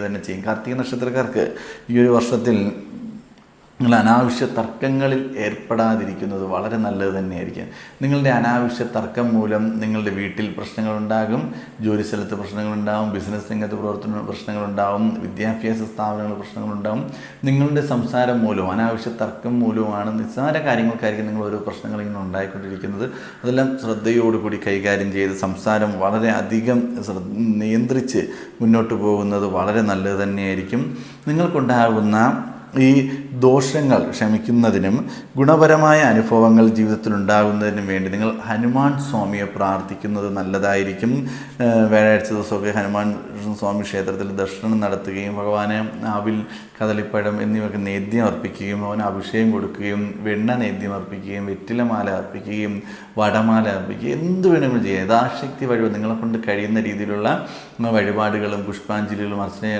തന്നെ ചെയ്യും. കാർത്തിക നക്ഷത്രക്കാർക്ക് ഈ ഒരു വർഷത്തിൽ നിങ്ങൾ അനാവശ്യ തർക്കങ്ങളിൽ ഏർപ്പെടാതിരിക്കുന്നത് വളരെ നല്ലത് തന്നെയായിരിക്കും. നിങ്ങളുടെ അനാവശ്യ തർക്കം മൂലം നിങ്ങളുടെ വീട്ടിൽ പ്രശ്നങ്ങളുണ്ടാകും, ജോലി സ്ഥലത്ത് പ്രശ്നങ്ങളുണ്ടാകും, ബിസിനസ് രംഗത്ത് പ്രവർത്തന പ്രശ്നങ്ങളുണ്ടാകും, വിദ്യാഭ്യാസ സ്ഥാപനങ്ങളിൽ പ്രശ്നങ്ങളുണ്ടാകും. നിങ്ങളുടെ സംസാരം മൂലവും അനാവശ്യ തർക്കം മൂലവുമാണ് നിസ്സാര കാര്യങ്ങൾക്കായിരിക്കും നിങ്ങൾ ഓരോ പ്രശ്നങ്ങൾ ഇങ്ങനെ ഉണ്ടായിക്കൊണ്ടിരിക്കുന്നത്. അതെല്ലാം ശ്രദ്ധയോടുകൂടി കൈകാര്യം ചെയ്ത് സംസാരം വളരെ അധികം നിയന്ത്രിച്ച് മുന്നോട്ട് പോകുന്നത് വളരെ നല്ലത് തന്നെയായിരിക്കും. നിങ്ങൾക്കുണ്ടാകുന്ന ഈ ദോഷങ്ങൾ ക്ഷമിക്കുന്നതിനും ഗുണപരമായ അനുഭവങ്ങൾ ജീവിതത്തിൽ ഉണ്ടാകുന്നതിനും വേണ്ടി നിങ്ങൾ ഹനുമാൻ സ്വാമിയെ പ്രാർത്ഥിക്കുന്നത് നല്ലതായിരിക്കും. വ്യാഴാഴ്ച ദിവസമൊക്കെ ഹനുമാൻ സ്വാമി ക്ഷേത്രത്തിൽ ദർശനം നടത്തുകയും ഭഗവാനെ അവിൽ, കദളിപ്പഴം എന്നിവയൊക്കെ നേദ്യം അർപ്പിക്കുകയും അവന് അഭിഷേകം കൊടുക്കുകയും വെണ്ണ നേദ്യം അർപ്പിക്കുകയും വെറ്റിലമാല അർപ്പിക്കുകയും വടമാല അർപ്പിക്കുകയും എന്ത് വേണമെങ്കിലും ചെയ്യുക. യഥാശക്തി വഴിപാട് നിങ്ങളെ കൊണ്ട് കഴിയുന്ന രീതിയിലുള്ള വഴിപാടുകളും പുഷ്പാഞ്ജലികളും അർച്ചനയും